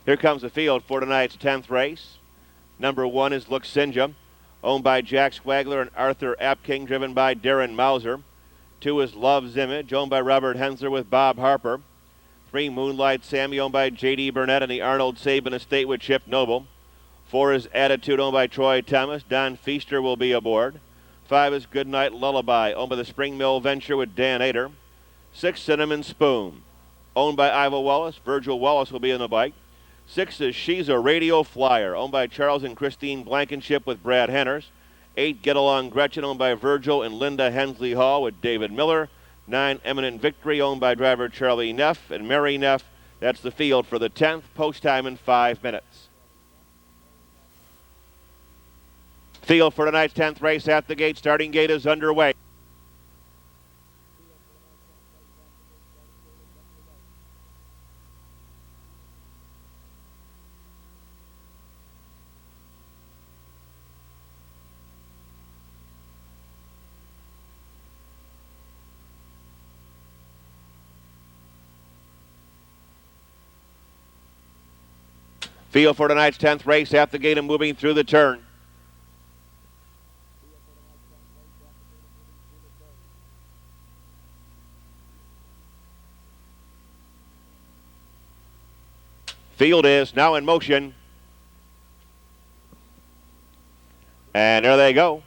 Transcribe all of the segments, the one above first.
Here comes the field for tonight's 10th race. Number 1 is Look Sinja, owned by Jack Swagler and Arthur Apking, driven by Darren Mauser. 2 is Love's Image, owned by Robert Hensler with Bob Harper. 3, Moonlight Sammy, owned by J.D. Burnett and the Arnold Sabin Estate with Chip Noble. 4 is Attitude, owned by Troy Thomas. Don Feaster will be aboard. 5 is Goodnight Lullaby, owned by the Spring Mill Venture with Dan Ader. 6, Cinnamon Spoon, owned by Iva Wallace. Virgil Wallace will be in the bike. 6 is She's a Radio Flyer, owned by Charles and Christine Blankenship with Brad Henners. 8, Get Along Gretchen, owned by Virgil and Linda Hensley Hall with David Miller. 9, Eminent Victory, owned by driver Charlie Neff and Mary Neff. That's the field for the 10th. Post time in 5 minutes. Field for tonight's 10th race at the gate. Starting gate is underway. Field for tonight's 10th race at the gate and moving through the turn. Field is now in motion. And there they go.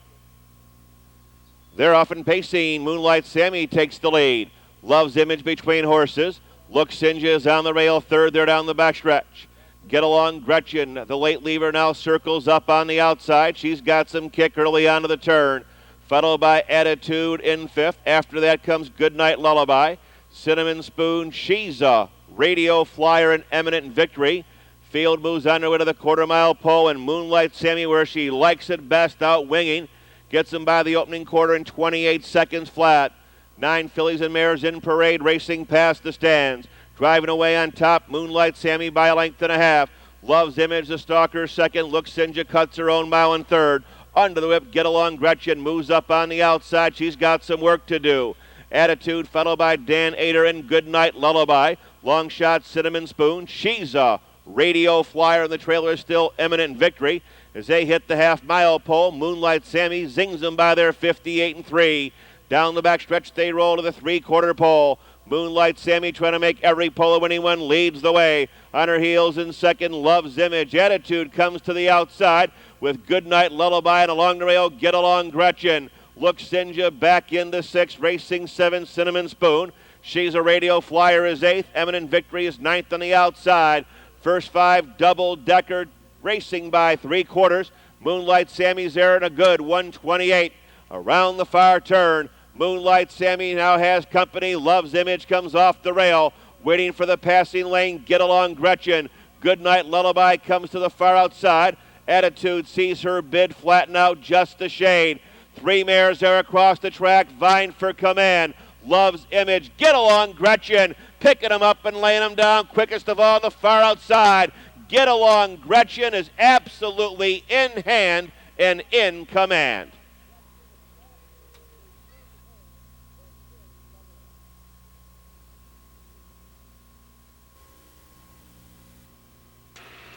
They're off and pacing. Moonlight Sammy takes the lead. Love's Image between horses. Look Sinja is on the rail third. They're down the backstretch. Get Along Gretchen, the late lever, now circles up on the outside. She's got some kick early onto the turn. Followed by Attitude in fifth. After that comes Goodnight Lullaby. Cinnamon Spoon, She's a Radio Flyer, and Eminent Victory. Field moves underway to the quarter-mile pole, and Moonlight Sammy, where she likes it best, out winging. Gets him by the opening quarter in 28 seconds flat. 9 fillies and mares in parade, racing past the stands. Driving away on top, Moonlight Sammy by a length and a half. Love's Image, the stalker, second. Look Sinja cuts her own mile in third. Under the whip, Get Along Gretchen moves up on the outside. She's got some work to do. Attitude followed by Dan Ader and Goodnight Lullaby. Long shot, Cinnamon Spoon. She's a Radio Flyer, and the trailer is still Eminent Victory. As they hit the half-mile pole, Moonlight Sammy zings them by their 58-3. Down the back stretch, they roll to the three-quarter pole. Moonlight Sammy trying to make every pole of anyone, leads the way. On her heels in second, Love's Image. Attitude comes to the outside with Goodnight Lullaby, and along the rail, Get Along Gretchen. Look Sinja back into sixth, racing 7, Cinnamon Spoon. She's a Radio Flyer is eighth. Eminent Victory is ninth on the outside. First 5, Double Decker, racing by three-quarters. Moonlight Sammy's there in a good 128. Around the far turn, Moonlight Sammy now has company. Love's Image comes off the rail, waiting for the passing lane. Get Along Gretchen. Goodnight Lullaby comes to the far outside. Attitude sees her bid flatten out just a shade. 3 mares there across the track, vying for command. Love's Image, Get Along Gretchen, picking them up and laying them down. Quickest of all, the far outside. Get Along Gretchen is absolutely in hand and in command.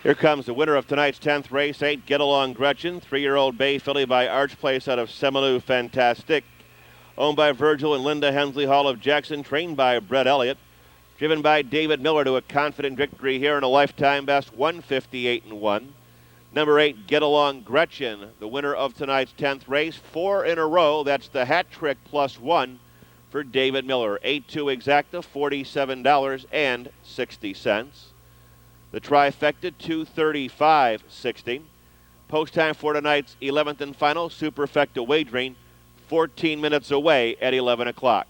Here comes the winner of tonight's 10th race, 8, Get Along Gretchen, 3-year-old bay filly by Arch Place out of Semelu Fantastic. Owned by Virgil and Linda Hensley Hall of Jackson, trained by Brett Elliott. Driven by David Miller to a confident victory here in a lifetime best 158-1. Number 8, Get Along Gretchen, the winner of tonight's 10th race. 4 in a row, that's the hat trick plus 1 for David Miller. 8-2 exacta, $47.60. The trifecta, $235.60. Post time for tonight's 11th and final superfecta wagering, 14 minutes away at 11 o'clock.